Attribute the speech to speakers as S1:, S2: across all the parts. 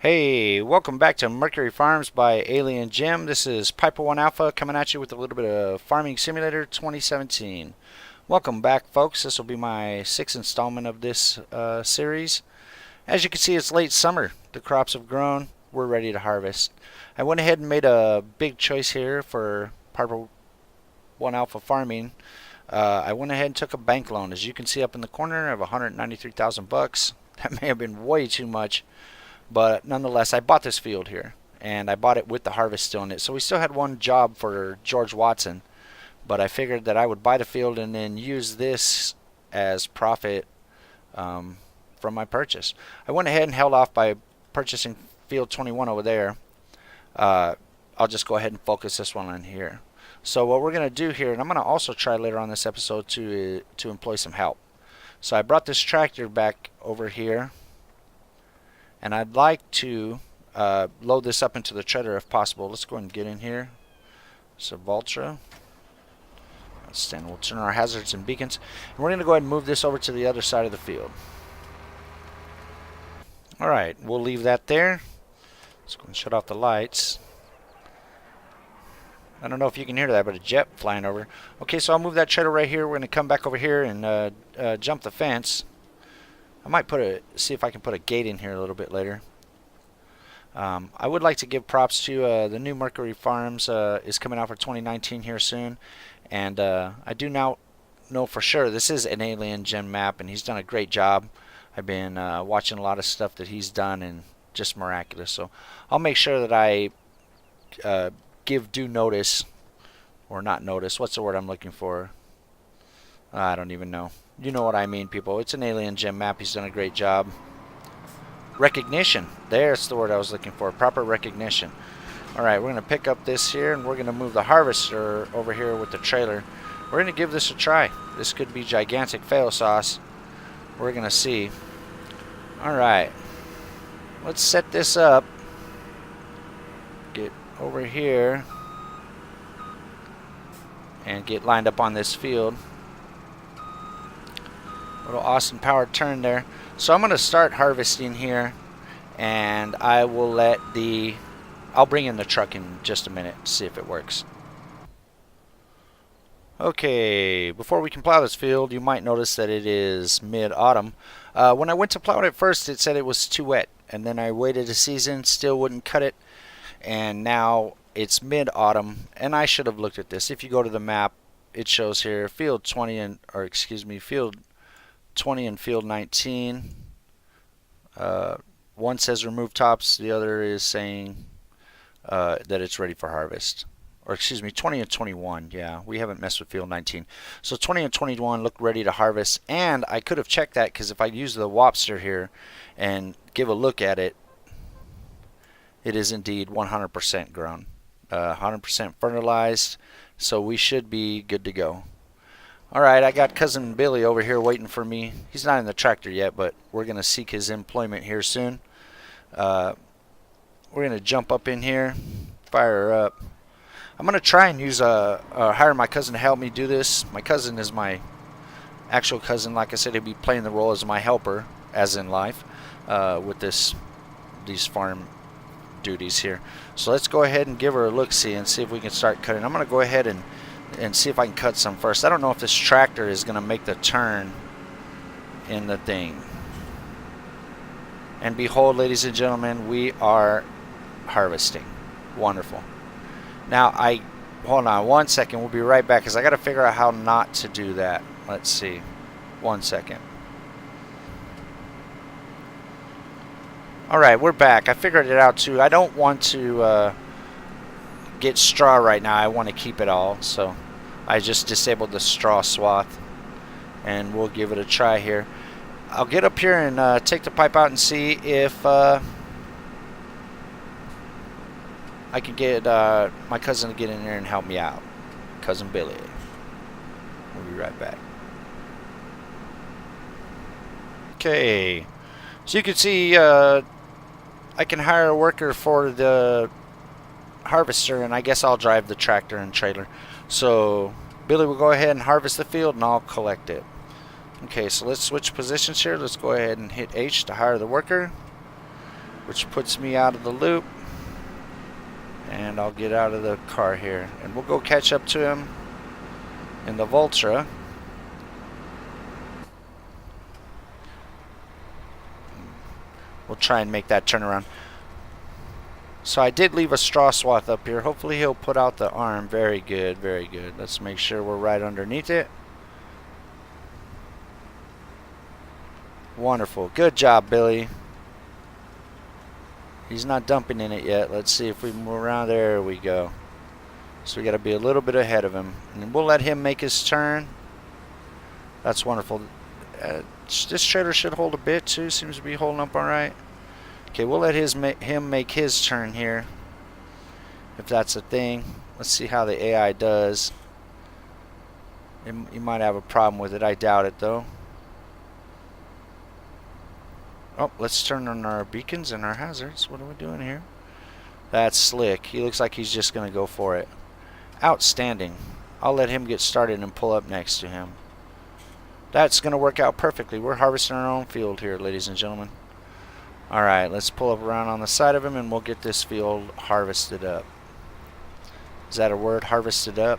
S1: Hey, welcome back to Mercury Farms by Alien Jim. This is Piper 1 Alpha coming at you with a little bit of Farming Simulator 2017. Welcome back, folks. This will be my sixth installment of this series. As you can see, it's late summer. The crops have grown. We're ready to harvest. I went ahead and made a big choice here for Piper 1 Alpha farming. I went ahead and took a bank loan. As you can see up in the corner, I have $193,000. That may have been way too much. But nonetheless, I bought this field here, and I bought it with the harvest still in it. So we still had one job for George Watson, but I figured that I would buy the field and then use this as profit from my purchase. I went ahead and held off by purchasing field 21 over there. I'll just go ahead and focus this one on here. So what we're going to do here, and I'm going to also try later on this episode to employ some help. So I brought this tractor back over here. And I'd like to load this up into the trailer if possible. Let's go ahead and get in here. So Valtra. We'll turn our hazards and beacons. And we're going to go ahead and move this over to the other side of the field. Alright, we'll leave that there. Let's go and shut off the lights. I don't know if you can hear that, but a jet flying over. Okay, so I'll move that trailer right here. We're going to come back over here and jump the fence. I might see if I can put a gate in here a little bit later. I would like to give props to the new Mercury Farms is coming out for 2019 here soon, and I do now know for sure this is an Alien Jim map, and he's done a great job. I've been watching a lot of stuff that he's done, and just miraculous. So I'll make sure that I give due notice, or not notice. What's the word I'm looking for? I don't even know. You know what I mean, people. It's an Alien Jim map. He's done a great job. Recognition. There's the word I was looking for. Proper recognition. Alright, we're going to pick up this here, and we're going to move the harvester over here with the trailer. We're going to give this a try. This could be gigantic fail sauce. We're going to see. Alright. Let's set this up. Get over here. And get lined up on this field. Little Austin power turn there. So I'm going to start harvesting here, and I will I'll bring in the truck in just a minute to see if it works. Okay, before we can plow this field, you might notice that it is mid-autumn. When I went to plow it at first, it said it was too wet, and then I waited a season, still wouldn't cut it, and now it's mid-autumn, and I should have looked at this. If you go to the map, it shows here field 20 and field 20 and field 19. One says remove tops, the other is saying that it's ready for harvest. Or 20 and 21. Yeah, we haven't messed with field 19. So 20 and 21 look ready to harvest, and I could have checked that because if I use the Wopster here and give a look at it, it is indeed 100% grown, 100% fertilized, so we should be good to go. Alright, I got cousin Billy over here waiting for me. He's not in the tractor yet, but we're going to seek his employment here soon. We're going to jump up in here, fire her up. I'm going to try and hire my cousin to help me do this. My cousin is my actual cousin. Like I said, he'll be playing the role as my helper, as in life, with these farm duties here. So let's go ahead and give her a look-see and see if we can start cutting. I'm going to go ahead and see if I can cut some first. I don't know if this tractor is going to make the turn in the thing. And behold, ladies and gentlemen, we are harvesting. Wonderful. Now, hold on one second. We'll be right back because I got to figure out how not to do that. Let's see. 1 second. Alright, we're back. I figured it out too. I don't want to get straw right now. I want to keep it all, so I just disabled the straw swath, and we'll give it a try here. I'll get up here and take the pipe out and see if I can get my cousin to get in there and help me out. Cousin Billy. We'll be right back. Okay, so you can see I can hire a worker for the harvester, and I guess I'll drive the tractor and trailer. So Billy will go ahead and harvest the field, and I'll collect it. Okay, so let's switch positions here. Let's go ahead and hit H to hire the worker. which puts me out of the loop. And I'll get out of the car here, and we'll go catch up to him in the Vultra. We'll try and make that turnaround. So I did leave a straw swath up here. Hopefully he'll put out the arm. Very good, very good. Let's make sure we're right underneath it. Wonderful. Good job, Billy. He's not dumping in it yet. Let's see if we move around. There we go. So we got to be a little bit ahead of him. And we'll let him make his turn. That's wonderful. This trailer should hold a bit too. Seems to be holding up all right. Okay, we'll let him make his turn here, if that's a thing. Let's see how the AI does. You might have a problem with it. I doubt it though. Oh, let's turn on our beacons and our hazards. What are we doing here? That's slick. He looks like he's just going to go for it. Outstanding. I'll let him get started and pull up next to him. That's going to work out perfectly. We're harvesting our own field here, ladies and gentlemen. Alright, let's pull up around on the side of him and we'll get this field harvested up. Is that a word? Harvested up?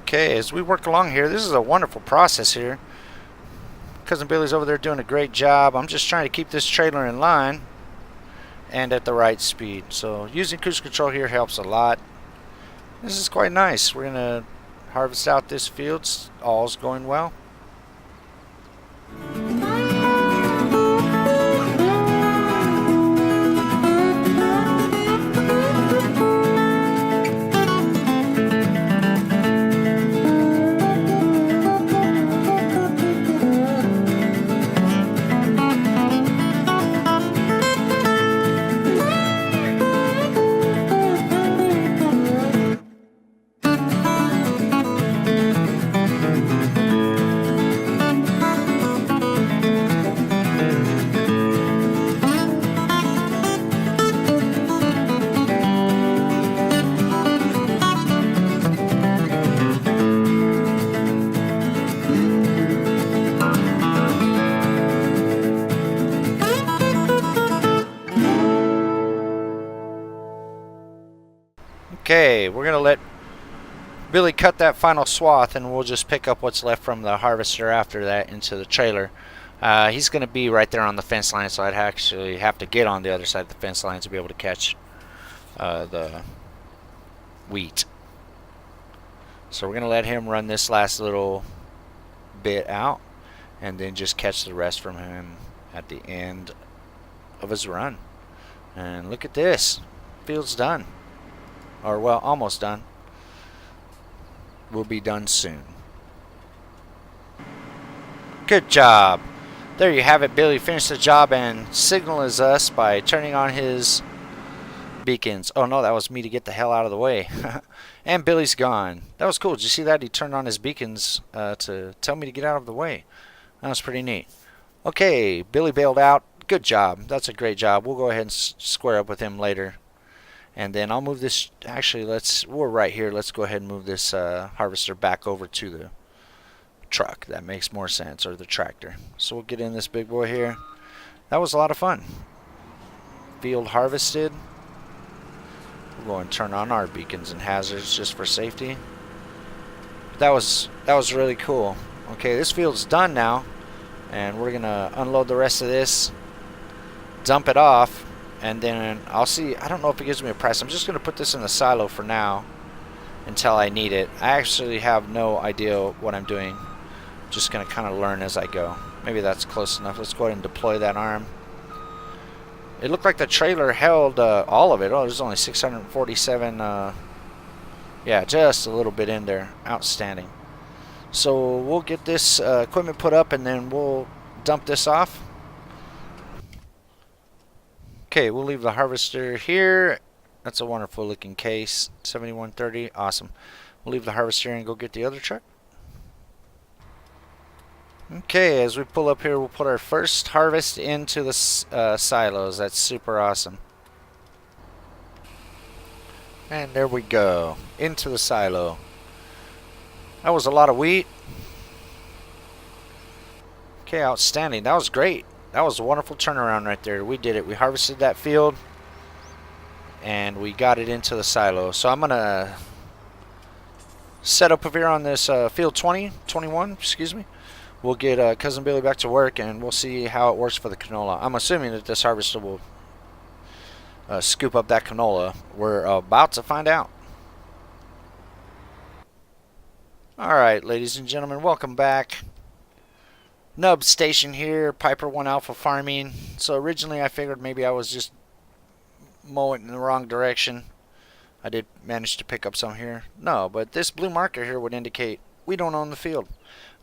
S1: Okay, as we work along here, this is a wonderful process here. Cousin Billy's over there doing a great job. I'm just trying to keep this trailer in line and at the right speed. So using cruise control here helps a lot. This is quite nice. We're going to harvest out this field. All's going well. Okay, we're going to let Billy cut that final swath and we'll just pick up what's left from the harvester after that into the trailer. He's going to be right there on the fence line, so I'd actually have to get on the other side of the fence line to be able to catch the wheat. So we're going to let him run this last little bit out and then just catch the rest from him at the end of his run. And look at this. Field's done. Or, well, almost done. We'll be done soon. Good job. There you have it. Billy finished the job and signals us by turning on his beacons. Oh, no, that was me to get the hell out of the way. And Billy's gone. That was cool. Did you see that? He turned on his beacons to tell me to get out of the way. That was pretty neat. Okay, Billy bailed out. Good job. That's a great job. We'll go ahead and square up with him later. And then I'll move this, actually we're right here. Let's go ahead and move this harvester back over to the truck. That makes more sense, or the tractor. So we'll get in this big boy here. That was a lot of fun. Field harvested. We'll go and turn on our beacons and hazards just for safety. That was really cool. Okay, this field's done now. And we're going to unload the rest of this, dump it off. and then I'll see. I don't know if it gives me a price. I'm just going to put this in the silo for now until I need it. I actually have no idea what I'm doing. Just going to kind of learn as I go. Maybe that's close enough. Let's go ahead and deploy that arm. It looked like the trailer held all of it. Oh, there's only 647. Yeah, just a little bit in there. Outstanding. So we'll get this equipment put up and then we'll dump this off. Okay, we'll leave the harvester here. That's a wonderful looking case. 7130. Awesome. We'll leave the harvester and go get the other truck. Okay, as we pull up here, we'll put our first harvest into the silos. That's super awesome. And there we go. Into the silo. That was a lot of wheat. Okay, outstanding. That was great. That was a wonderful turnaround right there. We did it. We harvested that field and we got it into the silo. So I'm gonna set up over here on this field 21, excuse me. We'll get Cousin Billy back to work and we'll see how it works for the canola. I'm assuming that this harvester will scoop up that canola. We're about to find out. Alright, ladies and gentlemen, welcome back. Nub station here, Piper 1 Alpha Farming. So originally I figured maybe I was just mowing in the wrong direction. I did manage to pick up some here. No, but this blue marker here would indicate we don't own the field.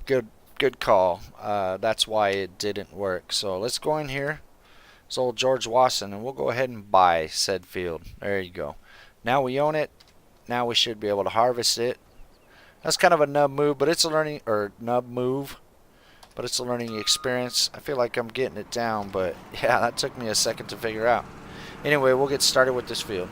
S1: Good call. That's why it didn't work. So let's go in here. It's old George Wasson, and we'll go ahead and buy said field. There you go. Now we own it. Now we should be able to harvest it. That's kind of a nub move, but it's a learning, or nub move, but it's a learning experience. I feel like I'm getting it down, but yeah, that took me a second to figure out. Anyway, we'll get started with this field.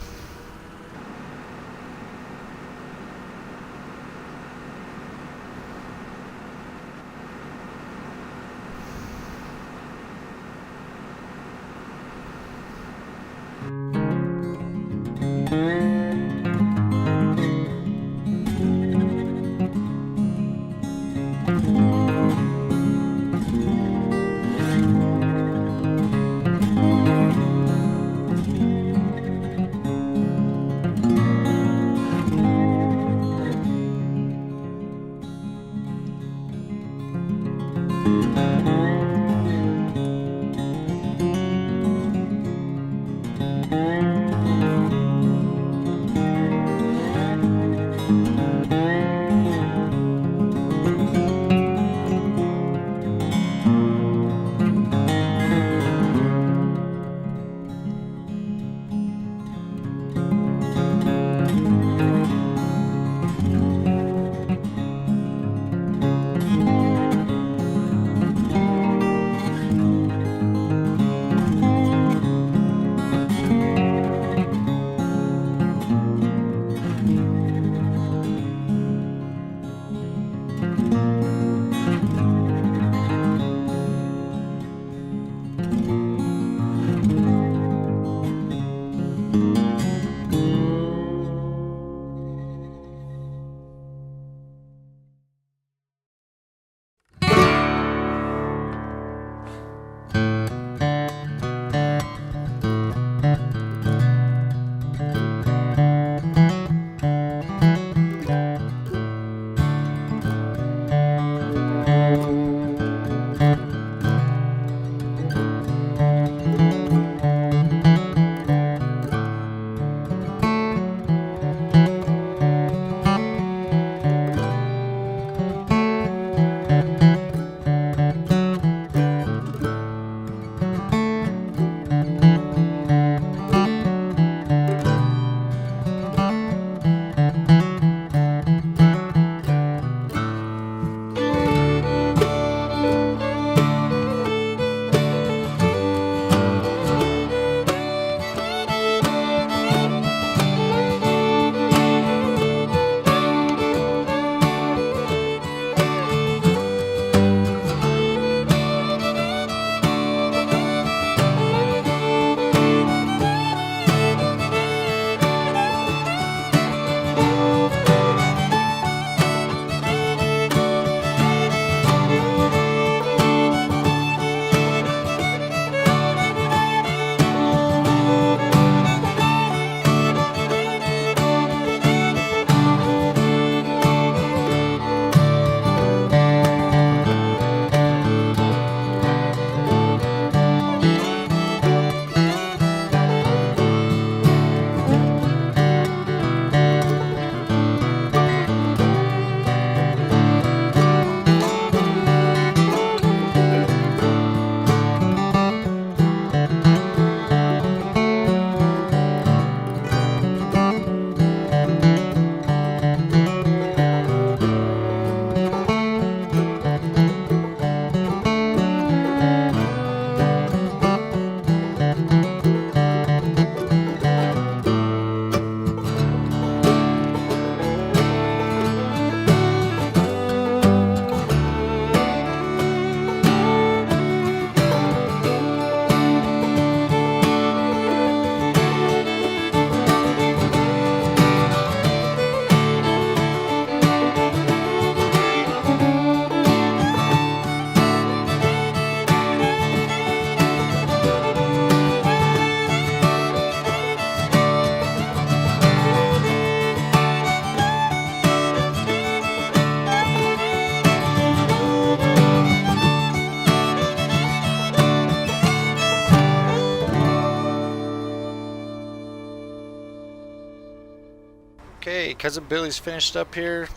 S1: Okay, Cousin Billy's finished up here,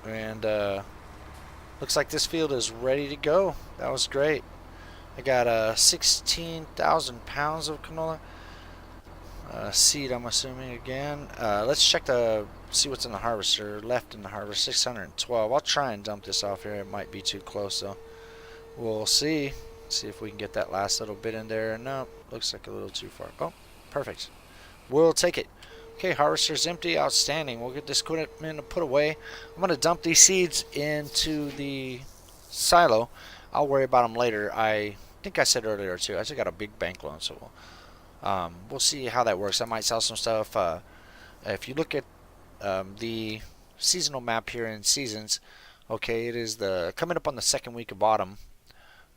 S1: and looks like this field is ready to go. That was great. I got 16,000 pounds of canola seed, I'm assuming again. Let's check see what's in the harvester. Left in the harvester, 612. I'll try and dump this off here. It might be too close though. We'll see. See if we can get that last little bit in there. No, looks like a little too far. Oh, perfect. We'll take it. Okay, harvester's empty. Outstanding. We'll get this equipment put away. I'm going to dump these seeds into the silo. I'll worry about them later. I think I said earlier too, I just got a big bank loan, so we'll see how that works. I might sell some stuff. If you look at the seasonal map here in seasons, okay, it is coming up on the second week of autumn.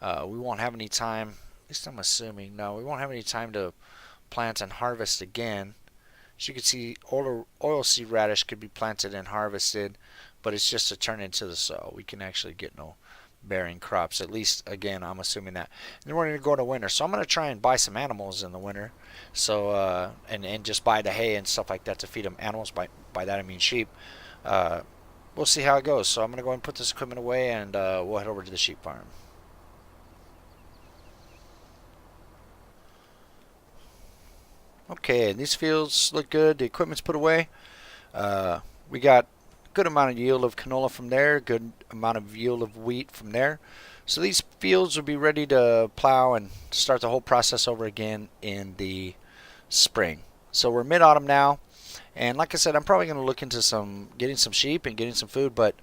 S1: We won't have any time, at least I'm assuming, no, we won't have any time to plant and harvest again. As you can see, oilseed radish could be planted and harvested, but it's just to turn into the soil. We can actually get no bearing crops, at least, again, I'm assuming that. And then we're going to go to winter, so I'm going to try and buy some animals in the winter, so and just buy the hay and stuff like that to feed them. Animals, by that I mean sheep. We'll see how it goes. So I'm going to go ahead and put this equipment away, and we'll head over to the sheep farm. Okay, these fields look good. The equipment's put away. We got a good amount of yield of canola from there, good amount of yield of wheat from there. So these fields will be ready to plow and start the whole process over again in the spring. So we're mid-autumn now, and like I said, I'm probably going to look into getting some sheep and getting some food, but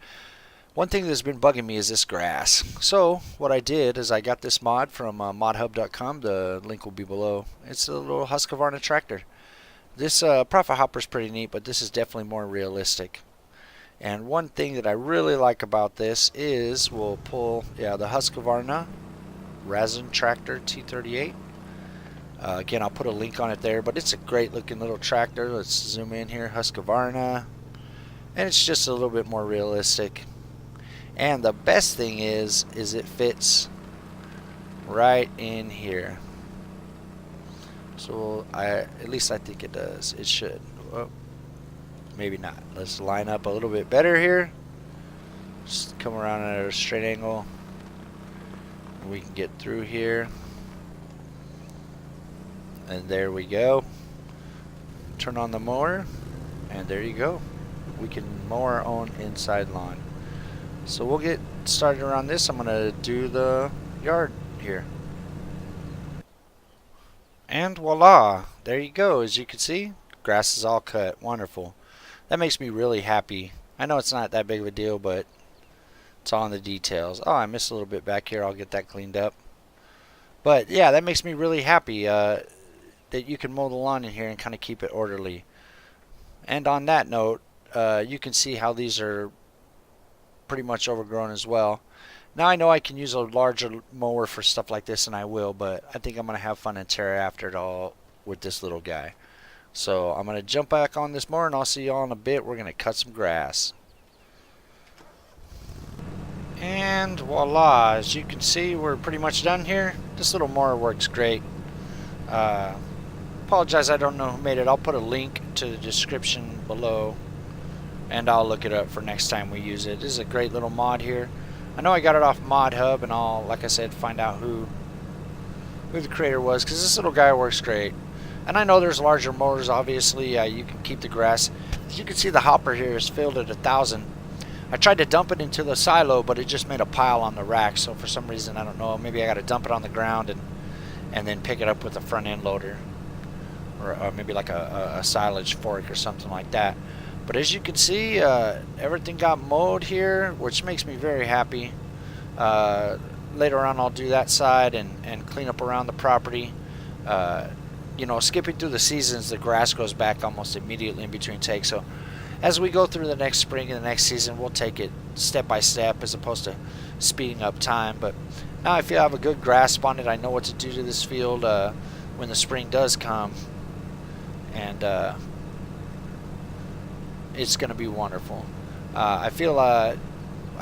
S1: one thing that's been bugging me is this grass. So what I did is I got this mod from modhub.com. The link will be below. It's a little Husqvarna tractor. This profit hopper is pretty neat, but this is definitely more realistic. And one thing that I really like about this is we'll pull the Husqvarna Resin Tractor T38. Again, I'll put a link on it there, but it's a great looking little tractor. Let's zoom in here, Husqvarna, and it's just a little bit more realistic. And the best thing is it fits right in here. So at least I think it does. It should. Well, maybe not. Let's line up a little bit better here. Just come around at a straight angle. We can get through here. And there we go. Turn on the mower, and there you go. We can mow our own inside lawn. So we'll get started around this. I'm going to do the yard here. And voila, there you go. As you can see, grass is all cut. Wonderful. That makes me really happy. I know it's not that big of a deal, but it's all in the details. Oh, I missed a little bit back here. I'll get that cleaned up. But yeah, that makes me really happy that you can mow the lawn in here and kind of keep it orderly. And on that note, you can see how these are pretty much overgrown as well. Now I know I can use a larger mower for stuff like this, and I will, but I think I'm going to have fun and tear after it all with this little guy. So I'm going to jump back on this mower, and I'll see you all in a bit. We're going to cut some grass. And voila, as you can see, we're pretty much done here. This little mower works great. Apologize, I don't know who made it. I'll put a link to the description below, and I'll look it up for next time we use it. This is a great little mod here. I know I got it off ModHub, and I'll, like I said, find out who the creator was, because this little guy works great. And I know there's larger mowers, obviously. You can keep the grass. As you can see, the hopper here is filled at 1,000. I tried to dump it into the silo, but it just made a pile on the rack. So for some reason, I don't know, maybe I got to dump it on the ground and then pick it up with a front end loader, or maybe like a silage fork or something like that. But as you can see, everything got mowed here, which makes me very happy. Later on, I'll do that side and clean up around the property. You know, skipping through the seasons, the grass grows back almost immediately in between takes. So as we go through the next spring and the next season, we'll take it step by step as opposed to speeding up time. But now I feel I have a good grasp on it. I know what to do to this field when the spring does come. And it's going to be wonderful. I feel I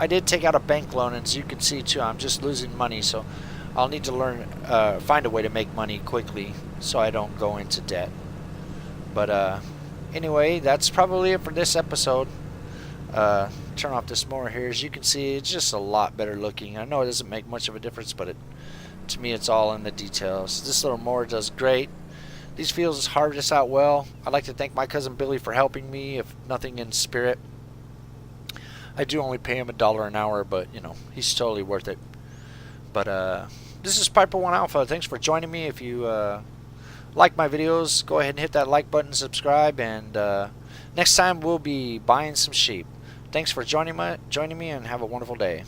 S1: did take out a bank loan, and as you can see too, I'm just losing money, so I'll need to find a way to make money quickly so I don't go into debt. But Anyway, that's probably it for this episode. Turn off this mower here. As you can see, it's just a lot better looking. I know it doesn't make much of a difference, but to me it's all in the details. This little mower does great. These fields harvest out well. I'd like to thank my cousin Billy for helping me, if nothing in spirit. I do only pay him $1 an hour, but you know, he's totally worth it. But this is Piper 1 Alpha. Thanks for joining me. If you like my videos, go ahead and hit that like button, subscribe, and next time we'll be buying some sheep. Thanks for joining me, and have a wonderful day.